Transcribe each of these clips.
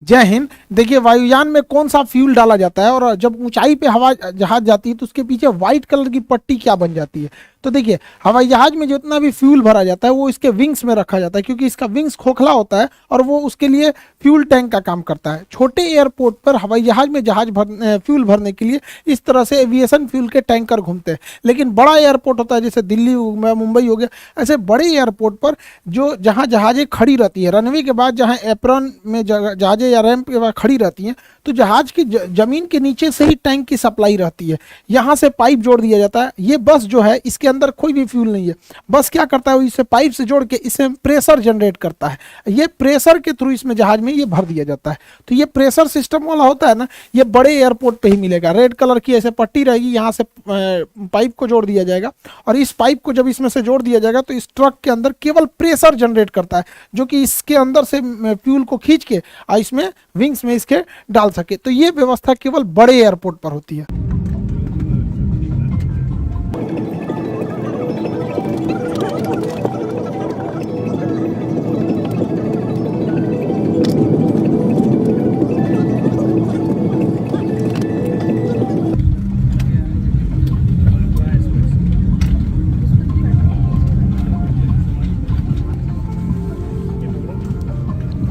जय हिंद। देखिए, वायुयान में कौन सा फ्यूल डाला जाता है और जब ऊंचाई पे हवा जहाज जाती है तो उसके पीछे व्हाइट कलर की पट्टी क्या बन जाती है? तो देखिए, हवाई जहाज में जितना भी फ्यूल भरा जाता है वो इसके विंग्स में रखा जाता है, क्योंकि इसका विंग्स खोखला होता है और वो उसके लिए फ्यूल टैंक का काम करता है। छोटे एयरपोर्ट पर हवाई जहाज में फ्यूल भरने के लिए इस तरह से एविएशन फ्यूल के टैंकर घूमते हैं। लेकिन बड़ा एयरपोर्ट होता है, जैसे दिल्ली हो गया, मुंबई हो गया, ऐसे बड़े एयरपोर्ट पर जो जहाँ जहाजें खड़ी रहती है, रनवे के बाद जहाँ एप्रॉन में जहाजें या रैंप के बाद खड़ी रहती हैं, तो जहाज की जमीन के नीचे से ही टैंक की सप्लाई रहती है। यहाँ से पाइप जोड़ दिया जाता है। ये बस जो है, इसके अंदर कोई भी फ्यूल नहीं है। बस क्या करता है, इसे पाइप से जोड़ के इससे प्रेशर जनरेट करता है। ये प्रेशर के थ्रू इसमें जहाज में ये भर दिया जाता है। तो ये प्रेशर सिस्टम वाला होता है ना, ये बड़े एयरपोर्ट पे ही मिलेगा। रेड कलर की ऐसे पट्टी रहेगी, यहाँ से पाइप को जोड़ दिया जाएगा और इस पाइप को जब इसमें से जोड़ दिया जाएगा तो इस ट्रक के अंदर केवल प्रेशर जनरेट करता है, जो कि इसके अंदर से फ्यूल को खींच के इसमें विंग्स में इसके डाल सके। तो ये व्यवस्था केवल बड़े एयरपोर्ट पर होती है।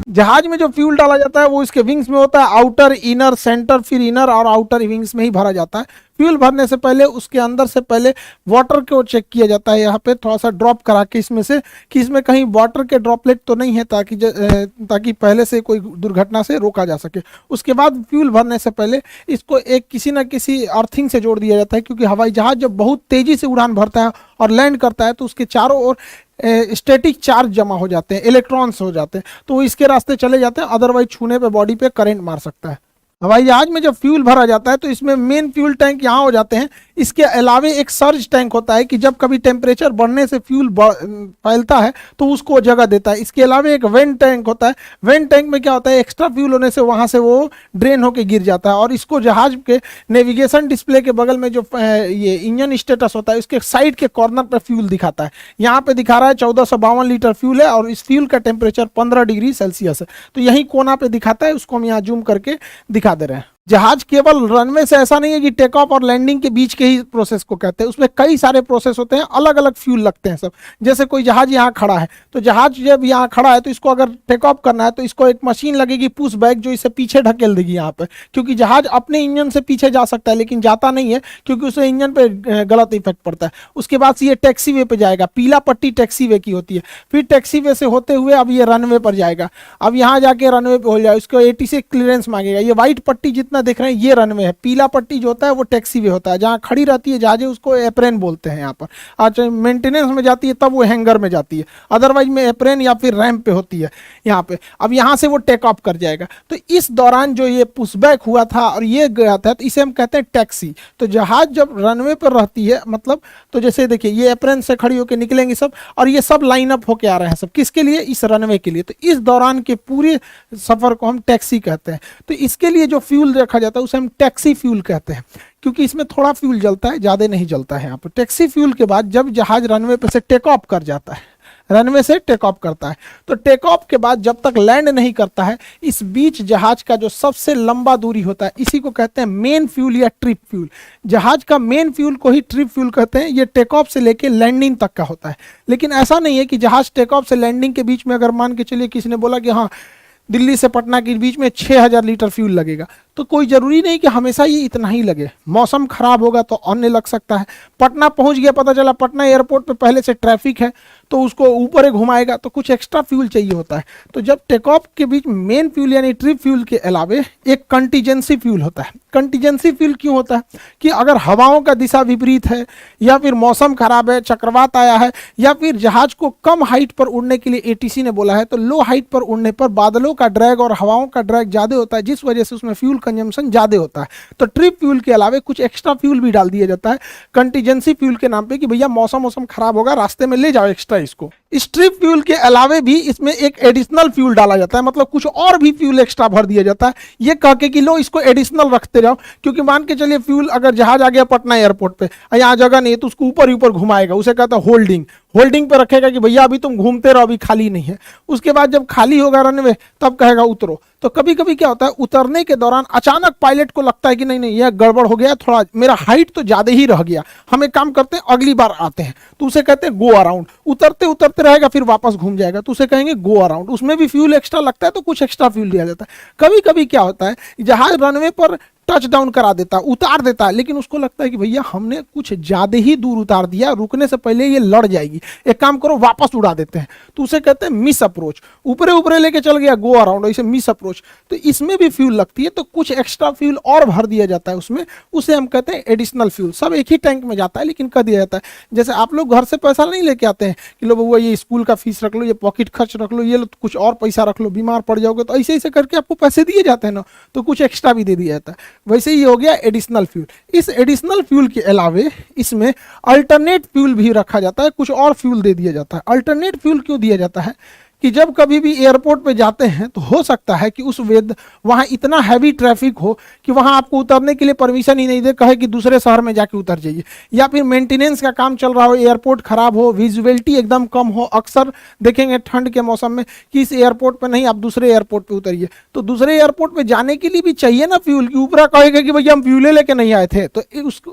जहाज में जो फ्यूल डाला जाता है वो इसके विंग्स में होता है, आउटर, इनर, सेंटर, फिर इनर और आउटर विंग्स में ही भरा जाता है। फ्यूल भरने से पहले उसके अंदर से पहले वाटर को चेक किया जाता है, यहाँ पे थोड़ा सा ड्रॉप करा के इसमें से कि इसमें कहीं वाटर के ड्रॉपलेट तो नहीं है, ताकि पहले से कोई दुर्घटना से रोका जा सके। उसके बाद फ्यूल भरने से पहले इसको एक किसी न किसी अर्थिंग से जोड़ दिया जाता है, क्योंकि हवाई जहाज जब बहुत तेजी से उड़ान भरता है और लैंड करता है तो उसके चारों ओर स्टैटिक चार्ज जमा हो जाते हैं, इलेक्ट्रॉन्स हो जाते हैं, तो वो इसके रास्ते चले जाते हैं। अदरवाइज छूने पे बॉडी पे करंट मार सकता है। हवाई जहाज में जब फ्यूल भरा जाता है तो इसमें मेन फ्यूल टैंक यहाँ हो जाते हैं। इसके अलावे एक सर्ज टैंक होता है कि जब कभी टेम्परेचर बढ़ने से फ्यूल फैलता है तो उसको जगह देता है। इसके अलावे एक वेंट टैंक होता है। वेंट टैंक में क्या होता है, एक्स्ट्रा फ्यूल होने से वहाँ से वो ड्रेन होकर गिर जाता है और इसको जहाज के नेविगेशन डिस्प्ले के बगल में जो ये इंजन स्टेटस होता है उसके साइड के कॉर्नर पर फ्यूल दिखाता है। यहाँ पे दिखा रहा है 1452 लीटर फ्यूल है और इस फ्यूल का टेम्परेचर 15 डिग्री सेल्सियस है। तो यही कोना पे दिखाता है, उसको हम यहाँ जूम करके दिखा दे रहे हैं। जहाज केवल रनवे से ऐसा नहीं है कि टेक ऑफ और लैंडिंग के बीच के ही प्रोसेस को कहते हैं, उसमें कई सारे प्रोसेस होते हैं, अलग अलग फ्यूल लगते हैं सब। जैसे कोई जहाज यहाँ खड़ा है, तो जहाज जब यहाँ खड़ा है तो इसको अगर टेक ऑफ करना है तो इसको एक मशीन लगेगी पुश बैक, जो इसे पीछे ढकेल देगी यहाँ पे, क्योंकि जहाज अपने इंजन से पीछे जा सकता है लेकिन जाता नहीं है, क्योंकि उसे इंजन पे गलत इफेक्ट पड़ता है। उसके बाद ये टैक्सी वे पे जाएगा, पीला पट्टी टैक्सी वे की होती है। फिर टैक्सी वे से होते हुए अब ये रनवे पर जाएगा। अब यहाँ जाके रनवे पे हो जाए, उसको ATC क्लियरेंस मांगेगा। ये व्हाइट पट्टी जितना देख रहे हैं ये रनवे है, पीला पट्टी जो होता है वो टैक्सी वे होता है, जहाँ खड़ी रहती है जहाजें उसको एप्रेन बोलते हैं। यहाँ पर आज मेंटेनेंस में जाती है तब वो हैंगर में जाती है, अदरवाइज में एप्रेन या फिर रैंप पे होती है यहाँ पे। अब यहाँ से वो टेक ऑफ कर जाएगा। तो इस दौरान जो ये पुशबैक हुआ था और ये गया था, तो इसे हम कहते हैं टैक्सी। तो जहाज जब रनवे पर रहती है, मतलब तो जैसे देखिए ये एप्रेन से खड़ी होकर निकलेंगे सब, और ये सब लाइन अप होके आ रहे हैं सब, किसके लिए, इस रनवे के लिए। तो इस दौरान के पूरे सफर को हम टैक्सी कहते हैं। तो इसके लिए जो फ्यूल रखा जाता है उसे हम टैक्सी फ्यूल कहते हैं, क्योंकि इसमें थोड़ा फ्यूल जलता है, ज्यादा नहीं जलता है यहाँ पर। टैक्सी फ्यूल के बाद जब जहाज रनवे पे से टेक ऑफ कर जाता है, रनवे से टेक ऑफ करता है, तो टेक ऑफ के बाद जब तक लैंड नहीं करता है, इस बीच जहाज का जो सबसे लंबा दूरी होता है इसी को कहते हैं मेन फ्यूल या ट्रिप फ्यूल। जहाज का मेन फ्यूल को ही ट्रिप फ्यूल कहते हैं। ये टेक ऑफ से लेके लैंडिंग तक का होता है। लेकिन ऐसा नहीं है कि जहाज टेक ऑफ से लैंडिंग के बीच में अगर मान के चलिए किसी ने बोला कि हाँ दिल्ली से पटना के बीच में 6000 लीटर फ्यूल लगेगा, तो कोई जरूरी नहीं कि हमेशा ये इतना ही लगे। मौसम खराब होगा तो अन्य लग सकता है। पटना पहुंच गया, पता चला पटना एयरपोर्ट पे पहले से ट्रैफिक है, तो उसको ऊपर ही घुमाएगा, तो कुछ एक्स्ट्रा फ्यूल चाहिए होता है। तो जब टेक ऑफ के बीच मेन फ्यूल यानी ट्रिप फ्यूल के अलावे एक कंटीजेंसी फ्यूल होता है। कंटीजेंसी फ्यूल क्यों होता है कि अगर हवाओं का दिशा विपरीत है, या फिर मौसम खराब है, चक्रवात आया है, या फिर जहाज को कम हाइट पर उड़ने के लिए ATC ने बोला है, तो लो हाइट पर उड़ने पर बादलों का ड्रैग और हवाओं का ड्रैग ज्यादा होता है, जिस वजह से उसमें फ्यूल कंजम्पशन ज्यादा होता है। तो ट्रिप फ्यूल के अलावे कुछ एक्स्ट्रा फ्यूल भी डाल दिया जाता है कंटीजेंसी फ्यूल के नाम पे, कि भैया मौसम खराब होगा, रास्ते में ले जाओ एक्स्ट्रा इसको। स्ट्रिप फ्यूल के अलावे भी इसमें एक एडिशनल फ्यूल डाला जाता है, मतलब कुछ और भी फ्यूल एक्स्ट्रा भर दिया जाता है, ये कह के कि लो इसको एडिशनल रखते जाओ, क्योंकि मान के चलिए फ्यूल अगर जहाज आ गया पटना एयरपोर्ट पे, यहाँ जगह नहीं है तो उसको ऊपर ही ऊपर घुमाएगा, उसे कहता है होल्डिंग, होल्डिंग पे रखेगा कि भैया अभी तुम घूमते रहो, अभी खाली नहीं है। उसके बाद जब खाली होगा रनवे तब कहेगा उतरो। तो कभी कभी क्या होता है, उतरने के दौरान अचानक पायलट को लगता है कि नहीं नहीं यह गड़बड़ हो गया, थोड़ा मेरा हाइट तो ज्यादा ही रह गया, हम एक काम करते हैं अगली बार आते हैं, तो उसे कहते हैं गो अराउंड। उतरते उतरते रहेगा फिर वापस घूम जाएगा, तो उसे कहेंगे गो अराउंड। उसमें भी फ्यूल एक्स्ट्रा लगता है तो कुछ एक्स्ट्रा फ्यूल दिया जाता है। कभी कभी क्या होता है, जहाज रनवे पर टच डाउन करा देता है, उतार देता है, लेकिन उसको लगता है कि भैया हमने कुछ ज्यादा ही दूर उतार दिया, रुकने से पहले ये लड़ जाएगी, एक काम करो वापस उड़ा देते हैं, तो उसे कहते हैं मिस अप्रोच। ऊपरे ऊपरे लेके चल गया गो अराउंड, ऐसे मिस अप्रोच। तो इसमें भी फ्यूल लगती है, तो कुछ एक्स्ट्रा फ्यूल और भर दिया जाता है उसमें, उसे हम कहते हैं एडिशनल फ्यूल। सब एक ही टैंक में जाता है लेकिन कर दिया जाता है। जैसे आप लोग घर से पैसा नहीं लेके आते हैं कि लो बउआ ये स्कूल का फीस रख लो, ये पॉकेट खर्च रख लो, ये लो कुछ और पैसा रख लो, बीमार पड़ जाओगे, तो ऐसे ऐसे करके आपको पैसे दिए जाते हैं ना, तो कुछ एक्स्ट्रा भी दे दिया जाता है। वैसे ही हो गया एडिशनल फ्यूल। इस एडिशनल फ्यूल के अलावे इसमें अल्टरनेट फ्यूल भी रखा जाता है, कुछ और फ्यूल दे दिया जाता है। अल्टरनेट फ्यूल क्यों दिया जाता है कि जब कभी भी एयरपोर्ट पे जाते हैं तो हो सकता है कि उस वेद वहाँ इतना हैवी ट्रैफिक हो कि वहाँ आपको उतरने के लिए परमिशन ही नहीं दे, कहे कि दूसरे शहर में जाके उतर जाइए, या फिर मेंटेनेंस का काम चल रहा हो, एयरपोर्ट खराब हो, विजुअलिटी एकदम कम हो। अक्सर देखेंगे ठंड के मौसम में कि इस एयरपोर्ट पे नहीं, आप दूसरे एयरपोर्ट पे उतरिए, तो दूसरे एयरपोर्ट पे जाने के लिए भी चाहिए ना फ्यूल, की ऊपर कहेगा कि भैया हम फ्यूले लेके नहीं आए थे, तो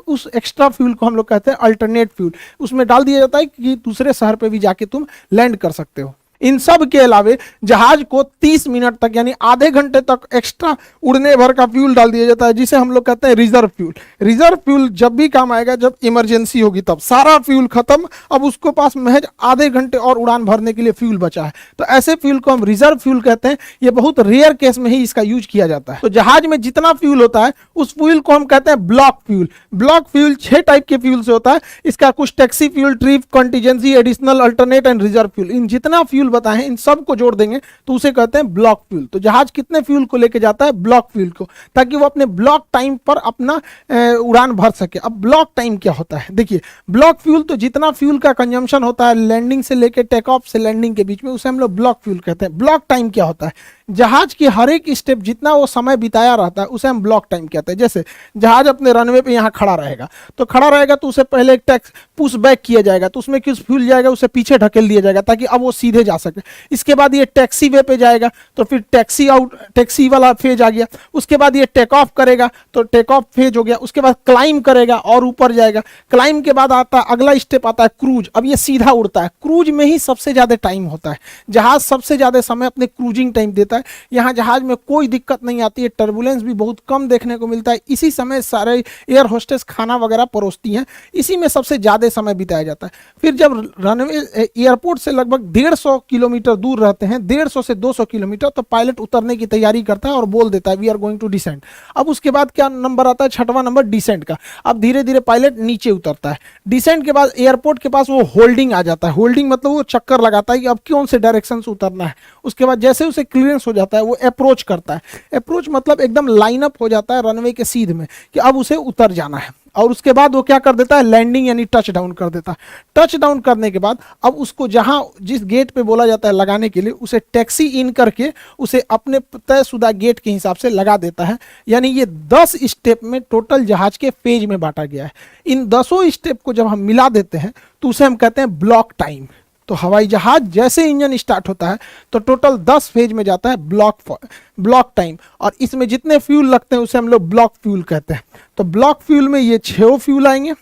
उस एक्स्ट्रा फ्यूल को हम लोग कहते हैं अल्टरनेट फ्यूल। उसमें डाल दिया जाता है कि दूसरे शहर पे भी जाके तुम लैंड कर सकते हो। इन सब के अलावे जहाज को 30 मिनट तक यानी आधे घंटे तक एक्स्ट्रा उड़ने भर का फ्यूल डाल दिया जाता है, जिसे हम लोग कहते हैं रिजर्व फ्यूल। रिजर्व फ्यूल जब भी काम आएगा, जब इमरजेंसी होगी तब, सारा फ्यूल खत्म, अब उसको पास महज आधे घंटे और उड़ान भरने के लिए फ्यूल बचा है, तो ऐसे फ्यूल को हम रिजर्व फ्यूल कहते हैं। ये बहुत रेयर केस में ही इसका यूज किया जाता है। तो जहाज में जितना फ्यूल होता है उस फ्यूल को हम कहते हैं block fuel. Block fuel 6 type के फ्यूल से होता है। इसका कुछ taxi fuel, trip, contingency, additional, alternate and reserve fuel, इन जितना फ्यूल बताए हैं इन सब को जोड़ देंगे तो उसे कहते हैं ब्लॉक फ्यूल। तो जहाज कितने फ्यूल को लेके जाता है? ब्लॉक फ्यूल को, ताकि वो अपने ब्लॉक टाइम पर अपना उड़ान भर सके। अब ब्लॉक टाइम क्या होता है? देखिए, ब्लॉक फ्यूल तो जितना फ्यूल का कंजम्पशन होता है लैंडिंग से लेके टेक ऑफ से लैंडिंग के बीच में, उसे हम लोग ब्लॉक फ्यूल कहते हैं। ब्लॉक टाइम क्या होता है? जहाज की हर एक स्टेप जितना वो समय बिताया रहता है उसे हम ब्लॉक टाइम कहते हैं। जैसे जहाज अपने रनवे पे यहाँ खड़ा रहेगा, तो खड़ा रहेगा तो उसे पहले एक टैक्स पुश बैक किया जाएगा, तो उसमें किस फ्यूल जाएगा उसे पीछे ढकेल दिया जाएगा ताकि अब वो सीधे जा सके। इसके बाद ये टैक्सी वे पे जाएगा तो फिर टैक्सी वाला फेज आ गया। उसके बाद ये टेक ऑफ करेगा तो टेक ऑफ फेज हो गया। उसके बाद क्लाइम करेगा और ऊपर जाएगा। क्लाइम के बाद आता अगला स्टेप आता है क्रूज। अब ये सीधा उड़ता है। क्रूज में ही सबसे ज्यादा टाइम होता है। जहाज सबसे ज्यादा समय अपने क्रूजिंग टाइम देता है। यहाँ जहाज में कोई दिक्कत नहीं आती है, टर्बुलेंस भी बहुत कम देखने को मिलता है। इसी समय सारे एयर होस्टेस खाना वगैरह परोसती हैं, इसी में सबसे ज्यादा समय बिताया जाता है। फिर जब रनवे एयरपोर्ट से लगभग 150 किलोमीटर दूर रहते हैं, 150 से 200 किलोमीटर, तो पायलट उतरने की तैयारी करता है और बोल देता है we are going to descend. अब उसके बाद क्या नंबर आता है? 6वां नंबर डिसेंट का। अब धीरे धीरे पायलट नीचे उतरता है। डिसेंट के बाद एयरपोर्ट के पास वो होल्डिंग आ जाता है। होल्डिंग मतलब वो चक्कर लगाता है कि अब कौन से डायरेक्शन से उतरना है। उसके बाद जैसे उसे क्लियरेंस हो जाता है वो अप्रोच करता है। अप्रोच मतलब एकदम लाइन अप हो जाता है रनवे के सीध में कि अब उसे उतर जाना है। और उसके बाद वो क्या कर देता है? लैंडिंग यानी टच डाउन कर देता है। टच डाउन करने के बाद अब उसको जहां जिस गेट पे बोला जाता है लगाने के लिए, उसे टैक्सी इन करके उसे अपने तयशुदा गेट के हिसाब से लगा देता है। यानी ये 10 स्टेप में टोटल जहाज के फेज में बांटा गया है। इन 10 स्टेप को जब हम मिला देते हैं तो उसे हम कहते हैं ब्लॉक टाइम। तो हवाई जहाज जैसे इंजन स्टार्ट होता है तो टोटल 10 फेज में जाता है ब्लॉक टाइम, और इसमें जितने फ्यूल लगते हैं उसे हम लोग ब्लॉक फ्यूल कहते हैं। तो ब्लॉक फ्यूल में ये 6 फ्यूल आएंगे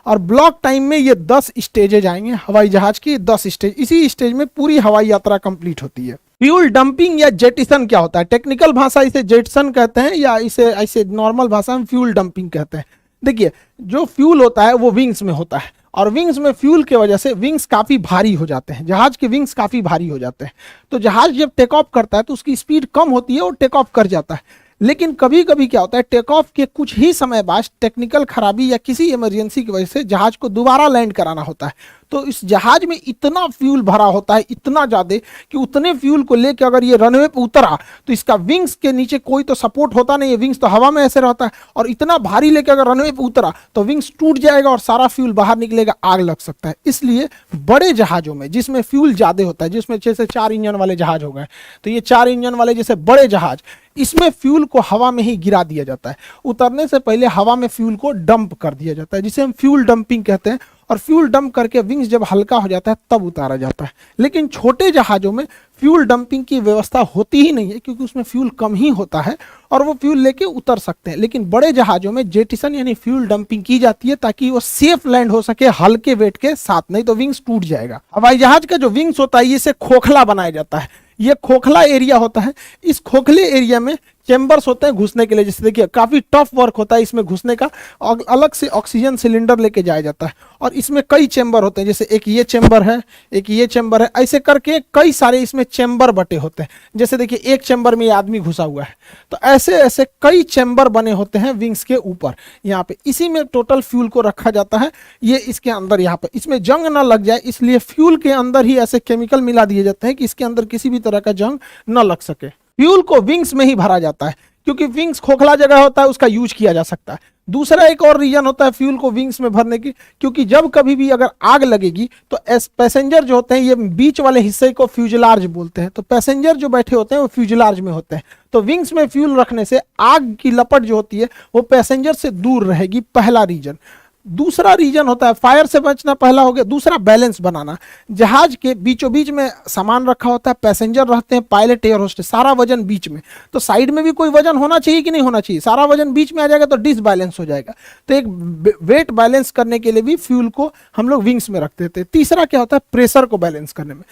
और ब्लॉक टाइम में ये 10 स्टेजेज आएंगे। हवाई जहाज की 10 स्टेज, इसी स्टेज में पूरी हवाई यात्रा कंप्लीट होती है। फ्यूल डंपिंग या जेटिसन क्या होता है? टेक्निकल भाषा इसे जेटिसन कहते हैं या इसे ऐसे नॉर्मल भाषा में फ्यूल डंपिंग कहते हैं। देखिए, जो फ्यूल होता है वो विंग्स में होता है, और विंग्स में फ्यूल के वजह से विंग्स काफी भारी हो जाते हैं। जहाज के विंग्स काफी भारी हो जाते हैं, तो जहाज जब टेक ऑफ करता है तो उसकी स्पीड कम होती है और टेक ऑफ कर जाता है। लेकिन कभी कभी क्या होता है, टेक ऑफ के कुछ ही समय बाद टेक्निकल खराबी या किसी इमरजेंसी की वजह से जहाज को दोबारा लैंड कराना होता है। तो इस जहाज में इतना फ्यूल भरा होता है, इतना ज्यादा कि उतने फ्यूल को लेकर अगर ये रनवे पे उतरा तो इसका विंग्स के नीचे कोई तो सपोर्ट होता नहीं है, विंग्स तो हवा में ऐसे रहता है, और इतना भारी लेकर अगर रनवे पे उतरा तो विंग्स टूट जाएगा और सारा फ्यूल बाहर निकलेगा, आग लग सकता है। इसलिए बड़े जहाजों में जिसमें फ्यूल ज्यादा होता है, जिसमें जैसे 4 इंजन वाले जहाज हो गए, तो ये 4 इंजन वाले जैसे बड़े जहाज, इसमें फ्यूल को हवा में ही गिरा दिया जाता है। उतरने से पहले हवा में फ्यूल को डंप कर दिया जाता है, जिसे हम फ्यूल डंपिंग कहते हैं, और फ्यूल डंप करके विंग्स जब हल्का हो जाता है तब उतारा जाता है। लेकिन छोटे जहाजों में फ्यूल डंपिंग की व्यवस्था होती ही नहीं है, क्योंकि उसमें फ्यूल कम ही होता है और वो फ्यूल लेके उतर सकते हैं। लेकिन बड़े जहाजों में जेटिसन यानी फ्यूल डंपिंग की जाती है ताकि वो सेफ लैंड हो सके हल्के वेट के साथ, नहीं तो विंग्स टूट जाएगा। हवाई जहाज का जो विंग्स होता है इसे खोखला बनाया जाता है, ये खोखला एरिया होता है। इस खोखले एरिया में चेंबर्स होते हैं घुसने के लिए, जैसे देखिए काफी टफ वर्क होता है इसमें घुसने का, और अलग से ऑक्सीजन सिलेंडर लेके जाया जाता है, और इसमें कई चेंबर होते हैं, जैसे एक ये चेंबर है, एक ये चेंबर है, ऐसे करके कई सारे इसमें चेंबर बटे होते हैं। जैसे देखिए एक चेंबर में ये आदमी घुसा हुआ है, तो ऐसे ऐसे कई चेंबर बने होते हैं विंग्स के ऊपर यहाँ पे, इसी में टोटल फ्यूल को रखा जाता है। ये इसके अंदर यहाँ पे, इसमें जंग ना लग जाए इसलिए फ्यूल के अंदर ही ऐसे केमिकल मिला दिए जाते हैं कि इसके अंदर किसी भी तरह का जंग न लग सके। फ्यूल को विंग्स में ही भरा जाता है, क्योंकि विंग्स खोखला जगह होता है, उसका यूज किया जा सकता है। दूसरा एक और रीजन होता है फ्यूल को विंग्स में भरने की, क्योंकि जब कभी भी अगर आग लगेगी तो पैसेंजर जो होते हैं, ये बीच वाले हिस्से को फ्यूजलार्ज बोलते हैं, तो पैसेंजर जो बैठे होते हैं वो फ्यूजलार्ज में होते हैं। तो विंग्स में फ्यूल रखने से आग की लपट जो होती है वो पैसेंजर से दूर रहेगी, पहला रीजन। दूसरा रीजन होता है फायर से बचना, पहला हो गया। दूसरा बैलेंस बनाना, जहाज के बीचों बीच में सामान रखा होता है, पैसेंजर रहते हैं, पायलट, एयर होस्टेस, सारा वजन बीच में, तो साइड में भी कोई वजन होना चाहिए कि नहीं होना चाहिए, सारा वजन बीच में आ जाएगा तो डिसबैलेंस हो जाएगा। तो एक वेट बैलेंस करने के लिए भी फ्यूल को हम लोग विंग्स में रखते थे। तीसरा क्या होता है, प्रेशर को बैलेंस करने में,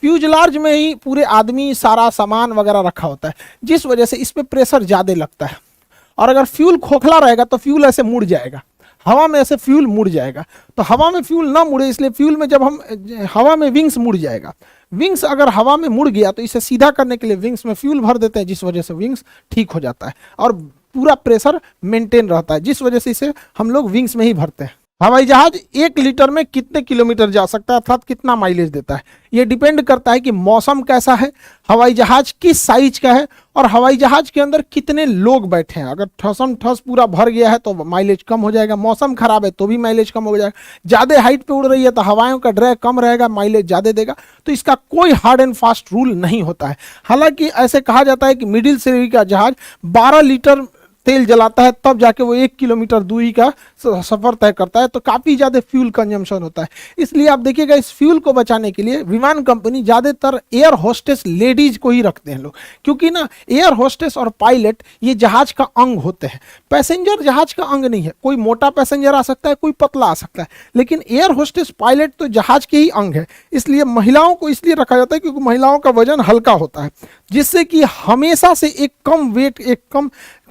फ्यूजलार्ज में ही पूरे आदमी सारा सामान वगैरह रखा होता है, जिस वजह से इस पर प्रेशर ज्यादा लगता है, और अगर फ्यूल खोखला रहेगा तो फ्यूल ऐसे मुड़ जाएगा, हवा में ऐसे फ्यूल मुड़ जाएगा। तो हवा में फ्यूल ना मुड़े इसलिए फ्यूल में जब हम हवा में विंग्स मुड़ जाएगा, विंग्स अगर हवा में मुड़ गया तो इसे सीधा करने के लिए विंग्स में फ्यूल भर देते हैं, जिस वजह से विंग्स ठीक हो जाता है और पूरा प्रेशर मेंटेन रहता है, जिस वजह से इसे हम लोग विंग्स में ही भरते हैं। हवाई जहाज 1 लीटर में कितने किलोमीटर जा सकता है, अर्थात कितना माइलेज देता है, ये डिपेंड करता है कि मौसम कैसा है, हवाई जहाज किस साइज का है, और हवाई जहाज के अंदर कितने लोग बैठे हैं। अगर ठसम ठस पूरा भर गया है तो माइलेज कम हो जाएगा, मौसम खराब है तो भी माइलेज कम हो जाएगा, ज्यादा हाइट पे उड़ रही है तो हवाओं का ड्रैग कम रहेगा, माइलेज ज्यादा देगा। तो इसका कोई हार्ड एंड फास्ट रूल नहीं होता है। हालांकि ऐसे कहा जाता है कि मिडिल श्रेणी का जहाज 12 लीटर तेल जलाता है तब जाके वो 1 किलोमीटर दूरी का सफर तय करता है, तो काफी ज्यादा फ्यूल कंजम्पशन होता है। इसलिए आप देखिएगा इस फ्यूल को बचाने के लिए विमान कंपनी ज्यादातर एयर होस्टेस लेडीज को ही रखते हैं लोग, क्योंकि ना एयर होस्टेस और पायलट ये जहाज का अंग होते हैं, पैसेंजर जहाज का अंग नहीं है। कोई मोटा पैसेंजर आ सकता है, कोई पतला आ सकता है, लेकिन एयर होस्टेस पायलट तो जहाज के ही अंग है। इसलिए महिलाओं को इसलिए रखा जाता है क्योंकि महिलाओं का वजन हल्का होता है, जिससे कि हमेशा से एक कम वेट, एक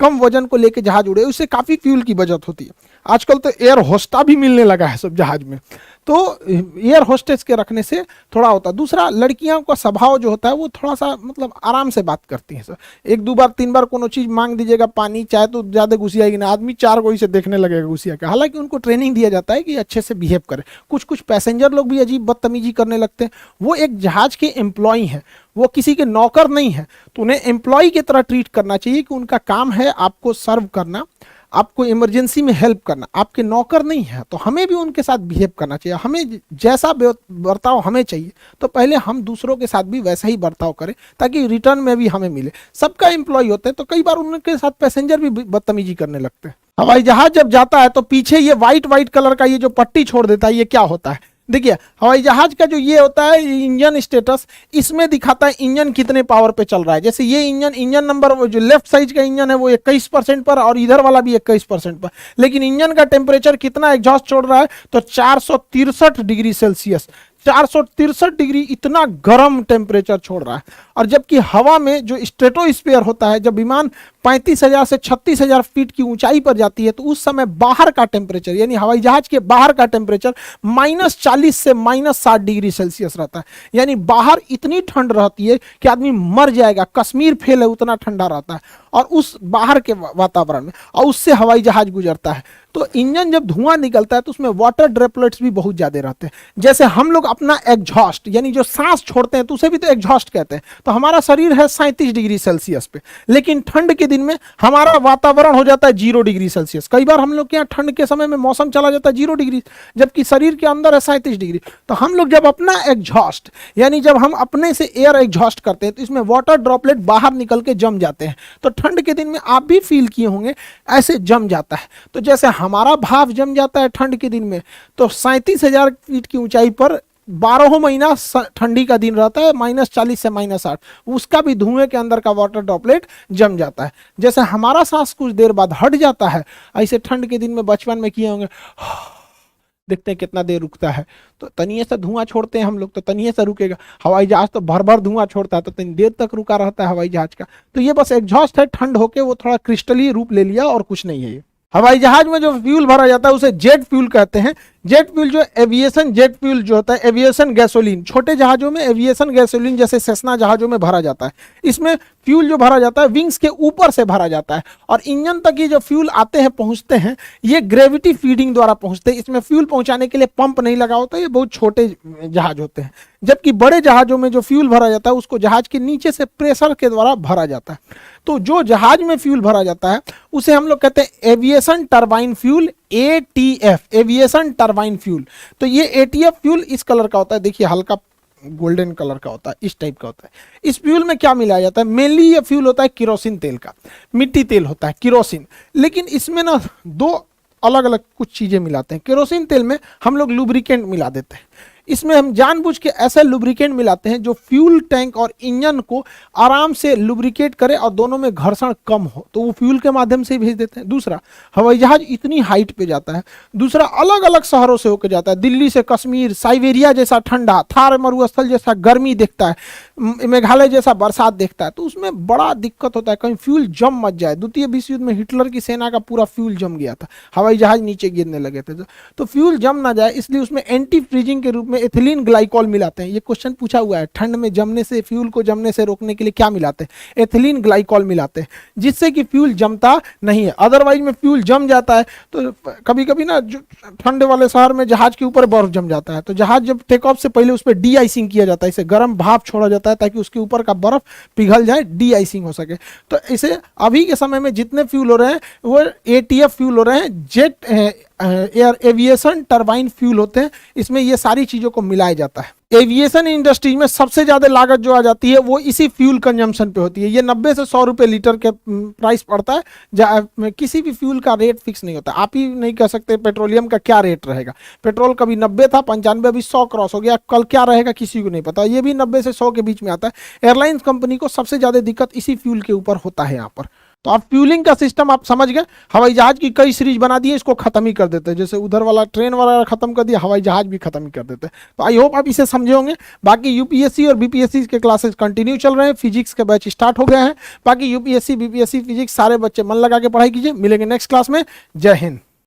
कम वजन को लेकर जहाज उड़े, उससे काफी फ्यूल की बचत होती है। आजकल तो एयर होस्टा भी मिलने लगा है सब जहाज में, तो एयर होस्टेस के रखने से थोड़ा होता है। दूसरा, लड़कियों का स्वभाव जो होता है वो थोड़ा सा मतलब आराम से बात करती हैं सर, 1 2 बार 3 बार कोनो चीज मांग दीजिएगा, पानी चाहे तो ज्यादा घुसियाएगी ना, आदमी 4 कोई से देखने लगेगा घुसिया के। हालांकि उनको ट्रेनिंग दिया जाता है कि अच्छे से बिहेव करें। कुछ पैसेंजर लोग भी अजीब बदतमीजी करने लगते हैं, वो एक जहाज के एम्प्लॉय हैं, वो किसी के नौकर नहीं है, तो उन्हें एम्प्लॉय की तरह ट्रीट करना चाहिए कि उनका काम है आपको सर्व करना, आपको इमरजेंसी में हेल्प करना, आपके नौकर नहीं है। तो हमें भी उनके साथ बिहेव करना चाहिए, हमें जैसा बर्ताव हमें चाहिए तो पहले हम दूसरों के साथ भी वैसा ही बर्ताव करें ताकि रिटर्न में भी हमें मिले। सबका एम्प्लॉय होते हैं तो कई बार उनके साथ पैसेंजर भी बदतमीजी करने लगते हैं। हवाई जहाज जब जाता है तो पीछे ये व्हाइट कलर का ये जो पट्टी छोड़ देता है, ये क्या होता है? देखिए हवाई जहाज का जो ये होता है इंजन स्टेटस, इसमें दिखाता है इंजन कितने पावर पे चल रहा है। जैसे ये इंजन नंबर, वो जो लेफ्ट साइड का इंजन है वो 21% पर और इधर वाला भी 21% पर, लेकिन इंजन का टेम्परेचर कितना एग्जॉस्ट छोड़ रहा है तो 463 डिग्री सेल्सियस, 463 डिग्री, इतना गर्म टेम्परेचर छोड़ रहा है। और जबकि हवा में जो स्ट्रेटोस्फीयर होता है, जब विमान 35,000 से 36,000 फीट की ऊंचाई पर जाती है तो उस समय बाहर का टेम्परेचर यानी हवाई जहाज के बाहर का टेम्परेचर -40 से -60 डिग्री सेल्सियस रहता है। यानी बाहर इतनी ठंड रहती है कि आदमी मर जाएगा, कश्मीर फेल है उतना ठंडा रहता है और उस बाहर के वातावरण में, और उससे हवाई जहाज गुजरता है। तो इंजन जब धुआं निकलता है तो उसमें वाटर ड्रॉपलेट्स भी बहुत ज्यादा रहते हैं। जैसे हम लोग अपना एग्जॉस्ट यानी जो सांस छोड़ते हैं तो उसे भी तो एग्जॉस्ट कहते हैं। तो हमारा शरीर है 37 डिग्री सेल्सियस पे, लेकिन ठंड के दिन में हमारा वातावरण हो जाता है 0 डिग्री सेल्सियस। कई बार हम लोग के यहाँ ठंड के समय में मौसम चला जाता है 0 डिग्री, जबकि शरीर के अंदर है 37 डिग्री। तो हम लोग जब अपना एग्जॉस्ट यानी जब हम अपने से एयर एग्जॉस्ट करते हैं तो इसमें वाटर ड्रॉपलेट बाहर निकल के जम जाते हैं। तो ठंड के दिन में आप भी फील किए होंगे ऐसे जम जाता है। तो जैसे हमारा भाप जम जाता है ठंड के दिन में, तो 37,000 फीट की ऊंचाई पर 12 महीना ठंडी का दिन रहता है, -40 से -60, उसका भी धुएं के अंदर का वाटर ड्रॉपलेट जम जाता है। जैसे हमारा सांस कुछ देर बाद हट जाता है, ऐसे ठंड के दिन में बचपन में किए होंगे, देखते हैं कितना देर रुकता है, तो तनिए से धुआं छोड़ते हैं हम लोग तो तनिए से रुकेगा। हवाई जहाज तो भर भर धुआं छोड़ता है तो तनी देर तक रुका रहता है हवाई जहाज का। तो ये बस एग्जॉस्ट है, ठंड होके वो थोड़ा क्रिस्टली रूप ले लिया और कुछ नहीं है ये। हवाई जहाज में जो फ्यूल भरा जाता है उसे जेट फ्यूल कहते हैं। जेट फ्यूल जो एविएशन जेट फ्यूल जो होता है, एविएशन गैसोलीन, छोटे जहाजों में एविएशन गैसोलीन जैसे सेस्ना जहाजों में भरा जाता है। इसमें फ्यूल जो भरा जाता है विंग्स के ऊपर से भरा जाता है और इंजन तक ये जो फ्यूल आते हैं पहुंचते हैं ये ग्रेविटी फीडिंग द्वारा पहुंचते हैं। इसमें फ्यूल पहुंचाने के लिए पंप नहीं लगा होता, ये बहुत छोटे जहाज होते हैं। जबकि बड़े जहाजों में जो फ्यूल भरा जाता है उसको जहाज के नीचे से प्रेशर के द्वारा भरा जाता है। तो जो जहाज में फ्यूल भरा जाता है उसे हम लोग कहते हैं aviation turbine fuel, ATF, aviation turbine fuel. तो ये ATF फ्यूल इस कलर का होता है, देखिए हल्का गोल्डन कलर का होता है, इस टाइप का होता है। इस फ्यूल में क्या मिलाया जाता है? मेनली ये फ्यूल होता है किरोसिन तेल का, मिट्टी तेल होता है किरोसिन, लेकिन इसमें ना दो अलग अलग कुछ चीजें मिलाते हैं। केरोसिन तेल में हम लोग लुब्रिकेंट मिला देते हैं, इसमें हम जानबूझ के ऐसा लुब्रिकेंट मिलाते हैं जो फ्यूल टैंक और इंजन को आराम से लुब्रिकेट करे और दोनों में घर्षण कम हो, तो वो फ्यूल के माध्यम से भेज देते हैं। दूसरा, हवाई जहाज इतनी हाइट पे जाता है, दूसरा अलग अलग शहरों से होकर जाता है, दिल्ली से कश्मीर, साइबेरिया जैसा ठंडा, थार मरुस्थल जैसा गर्मी देखता है, मेघालय जैसा बरसात देखता है, तो उसमें बड़ा दिक्कत होता है कहीं फ्यूल जम मत जाए। द्वितीय विश्व युद्ध में हिटलर की सेना का पूरा फ्यूल जम गया था, हवाई जहाज नीचे गिरने लगे थे, तो फ्यूल जम ना जाए इसलिए उसमें एंटी फ्रीजिंग के रूप में एथिलीन ग्लाइकॉल मिलाते हैं। ये क्वेश्चन पूछा हुआ है, ठंड में जमने से, फ्यूल को जमने से रोकने के लिए क्या मिलाते हैं? एथिलीन ग्लाइकॉल मिलाते हैं, जिससे कि फ्यूल जमता नहीं है। अदरवाइज में फ्यूल जम जाता है तो कभी कभी ना ठंड वाले शहर में जहाज के ऊपर बर्फ जम जाता है, तो जहाज जब टेक ऑफ से पहले उस पर डी आइसिंग किया जाता है, इसे गर्म भाप छोड़ा जाता है ताकि उसके ऊपर का बर्फ पिघल जाए, डी आइसिंग हो सके। तो इसे अभी के समय में जितने फ्यूल हो रहे हैं वो ATF फ्यूल हो रहे हैं, jet air aviation turbine fuel होते हैं, इसमें ये सारी चीजों को मिलाया जाता है। एविएशन इंडस्ट्री में सबसे ज्यादा लागत जो आ जाती है वो इसी फ्यूल कंजम्पशन पे होती है। ये 90 से 100 रुपए लीटर के प्राइस पड़ता है। किसी भी फ्यूल का रेट फिक्स नहीं होता, आप ही नहीं कह सकते पेट्रोलियम का क्या रेट रहेगा। पेट्रोल कभी 90 था, 95, अभी 100 क्रॉस हो गया, कल क्या रहेगा किसी को नहीं पता। ये भी 90 से 100 के बीच में आता है। एयरलाइंस कंपनी को सबसे ज्यादा दिक्कत इसी फ्यूल के ऊपर होता है यहाँ पर। तो आप फ्यूलिंग का सिस्टम आप समझ गए। हवाई जहाज की कई सीरीज बना दी है, इसको खत्म ही कर देते हैं, जैसे उधर वाला ट्रेन वाला खत्म कर दिया, हवाई जहाज भी खत्म ही कर देते हैं। तो आई होप आप इसे समझे होंगे। बाकी UPSC और BPSC के क्लासेस कंटिन्यू चल रहे हैं, फिजिक्स के बैच स्टार्ट हो गए हैं। बाकी UPSC BPSC फिजिक्स सारे बच्चे मन लगा के पढ़ाई कीजिए। मिलेंगे नेक्स्ट क्लास में। जय हिंद।